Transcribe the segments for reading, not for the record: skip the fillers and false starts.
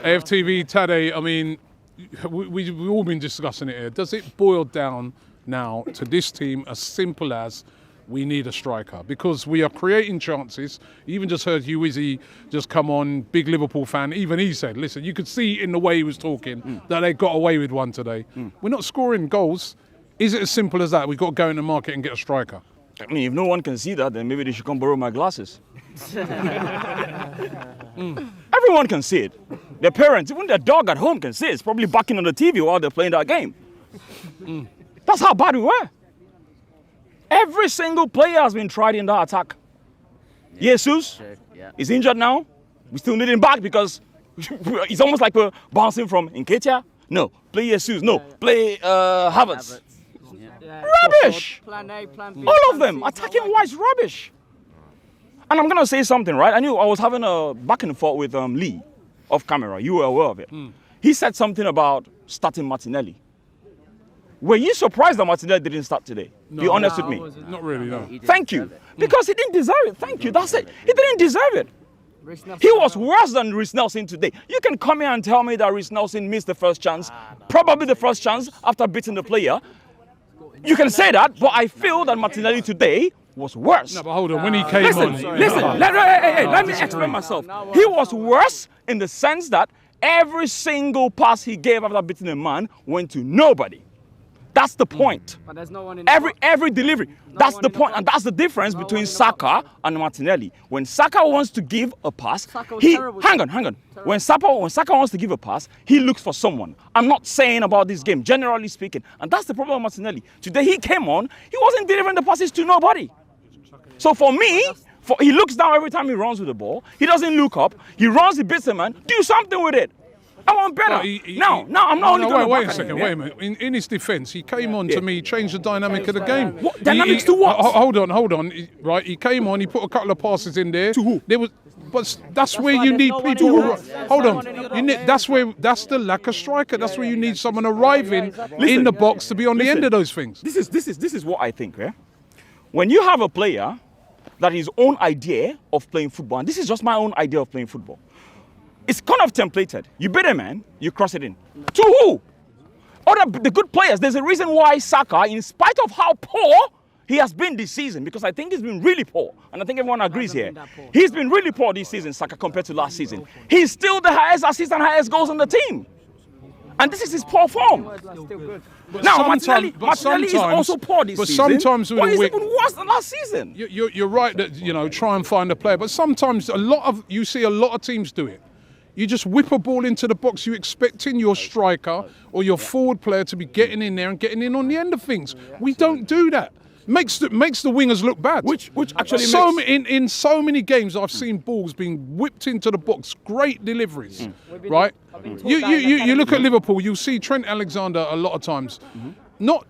AFTV, Tade, I mean, we've all been discussing it here. Does it boil down now to this team as simple as we need a striker? Because we are creating chances. You even just heard Hugh Izzy just come on, big Liverpool fan. Even he said, listen, you could see in the way he was talking that they got away with one today. We're not scoring goals. Is it as simple as that? We've got to go in the market and get a striker. I mean, if no one can see that, then maybe they should come borrow my glasses. Everyone can see it. Their parents, even their dog at home can see it. It's probably barking on the TV while they're playing that game. That's how bad we were. Every single player has been tried in that attack. Jesus is injured now. We still need him back because it's almost like we're bouncing from Nketiah. No, play Jesus. No, play Havertz. Rubbish! Plan A, plan B, all of them, attacking-wise, rubbish. And I'm going to say something, right? I knew I was having a back and forth with Lee off camera. You were aware of it. He said something about starting Martinelli. Were you surprised that Martinelli didn't start today? No, Be honest with me. Not really, no. Thank you. Because he didn't deserve it. Thank you. That's it. He didn't deserve it. He was worse than Reece Nelson today. You can come here and tell me that Reece Nelson missed the first chance, probably the first chance after beating the player. You can say that, but I feel that Martinelli today was worse. No, but hold on. When he came Listen, on... let me explain myself. He was worse in the sense that every single pass he gave after beating a man went to nobody. That's the point. But there's no one in every delivery. That's the point, and that's the difference between Saka and Martinelli. When Saka wants to give a pass, hang on. When Saka wants to give a pass, he looks for someone. I'm not saying about this game, generally speaking, and that's the problem with Martinelli. Today he came on, he wasn't delivering the passes to nobody. So for me, he looks down every time he runs with the ball. He doesn't look up. He runs, he beats the man. Do something with it. I want better. Now, I'm not only going to wait a second, wait a minute. In his defence, he came on to me, changed the dynamic of the game. What? Dynamics to what? Hold on. Right, he came on, he put a couple of passes in there. To who? But that's where you need people. Hold on. That's the lack of striker. That's where you need someone arriving in the box to be on the end of those things. This is what I think. Yeah? When you have a player that his own idea of playing football, and this is just my own idea of playing football. It's kind of templated. You beat a man, you cross it in. To who? The good players. There's a reason why Saka, in spite of how poor he has been this season, because I think he's been really poor, and I think everyone agrees here. He's been really poor this season, Saka, compared to last season. He's still the highest assist and highest goals on the team. And this is his poor form. Now, Martinelli is also poor this season. But sometimes he's even worse than last season. You're right that, try and find a player. But sometimes you see a lot of teams do it. You just whip a ball into the box. You're expecting your striker or your forward player to be getting in there and getting in on the end of things. We don't do that. Makes the wingers look bad. Which actually in so many games I've seen balls being whipped into the box. Great deliveries, right? You look at Liverpool. You see Trent Alexander a lot of times, not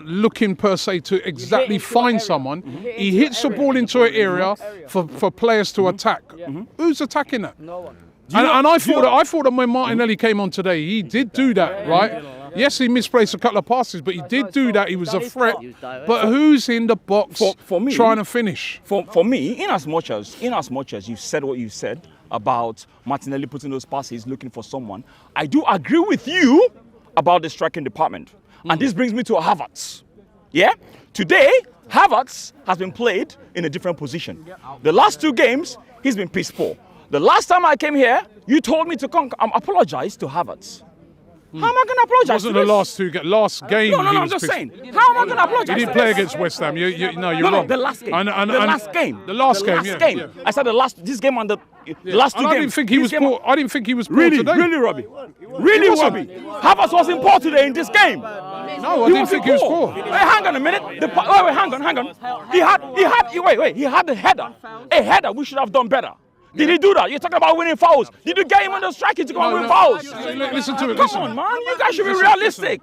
looking per se to exactly find someone. He hits the ball into an area for players to attack. Who's attacking that? No one. And I thought that when Martinelli came on today, he did do that, right? Yes, he misplaced a couple of passes, but he did do that. He was a threat. But who's in the box for me, trying to finish? For me, in as much as you said what you said about Martinelli putting those passes, looking for someone, I do agree with you about the striking department. And this brings me to Havertz. Yeah? Today, Havertz has been played in a different position. The last 2 games, he's been piss poor. The last time I came here, you told me to apologize to Havertz. How am I going to apologize? Wasn't the last game? No, I'm just saying. How am I going to apologize? He didn't play against West Ham. You're wrong. The last game. The last game. I said this game and the last 2 games. I didn't think he was poor. I didn't think he was poor today. Really, Robbie. Really, Robbie. Havertz wasn't poor today in this game. No, I didn't think he was poor. Wait, hang on a minute. Hang on. He had a header. A header. We should have done better. Did he do that? You're talking about winning fouls. Did you get him on the strike to go and win fouls? Listen to it. Come on, man. You guys should be realistic.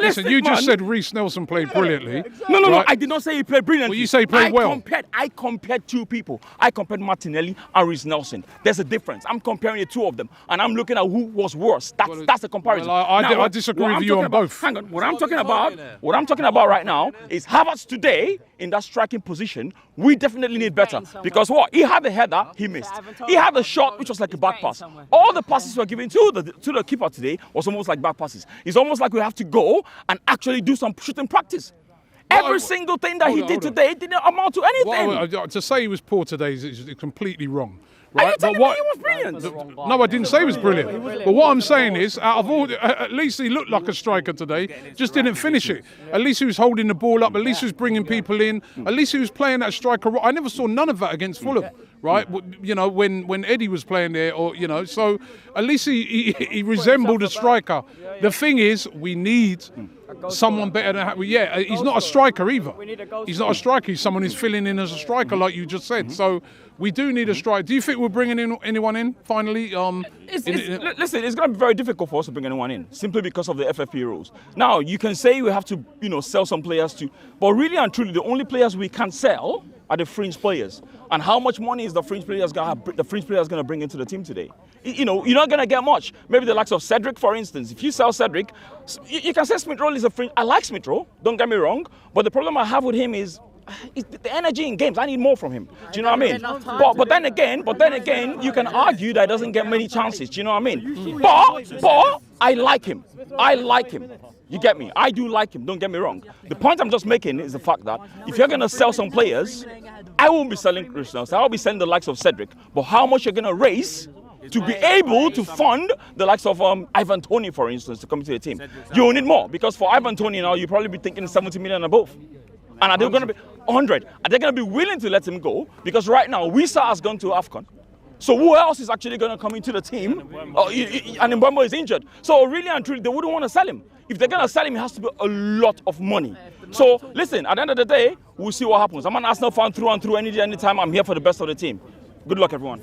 Listen, you just said Reece Nelson played brilliantly. No. I did not say he played brilliantly. Well, you say he played well. I compared 2 people. I compared Martinelli and Reece Nelson. There's a difference. I'm comparing the 2 of them, and I'm looking at who was worse. That's the comparison. Well, I disagree with you on both. Hang on. What I'm talking about right now is Havertz today in that striking position We definitely need better because what? He had the header, he missed. He had the shot, which was like a back pass. All the passes were given to the keeper today was almost like back passes. It's almost like we have to go and actually do some shooting practice. Every single thing that he did today didn't amount to anything. To say he was poor today is completely wrong. Are you Right? telling me he was brilliant? No, I didn't say he was brilliant. But what I'm saying is, out of all, at least he looked like a striker today. Just didn't finish it. At least he was holding the ball up. At least he was bringing people in. At least he was playing that striker. I never saw none of that against Fulham. Right, you know, when Eddie was playing there, or you know, so at least he resembled a striker. The thing is, we need someone better than he's not a striker either. He's not a striker. He's someone who's filling in as a striker, like you just said. So we do need a striker. Do you think we're bringing in anyone in finally? Listen, it's going to be very difficult for us to bring anyone in simply because of the FFP rules. Now you can say we have to, sell some players too, but really and truly, the only players we can sell are the fringe players. And how much money is the fringe players going to bring into the team today? You're not going to get much. Maybe the likes of Cedric, for instance. If you sell Cedric, you can say Smith Rowe is a fringe. I like Smith Rowe, don't get me wrong. But the problem I have with him is the energy in games. I need more from him. Do you know what I mean? But then again, you can argue that he doesn't get many chances. Do you know what I mean? But I like him. You get me? I do like him, don't get me wrong. The point I'm just making is the fact that if you're going to sell some players, I won't be selling Christians. I'll be selling the likes of Cedric. But how much you're going to raise to be able to fund the likes of Ivan Toney, for instance, to come to the team? You need more, because for Ivan Toney now, you'll probably be thinking 70 million above. And are they going to be 100? Are they going to be willing to let him go? Because right now, Wisa has gone to AFCON. So who else is actually going to come into the team? And Mbembo is injured. So really and truly, they wouldn't want to sell him. If they're going to sell him, it has to be a lot of money. So listen, at the end of the day, we'll see what happens. I'm an Arsenal fan through and through. Anytime I'm here for the best of the team. Good luck, everyone.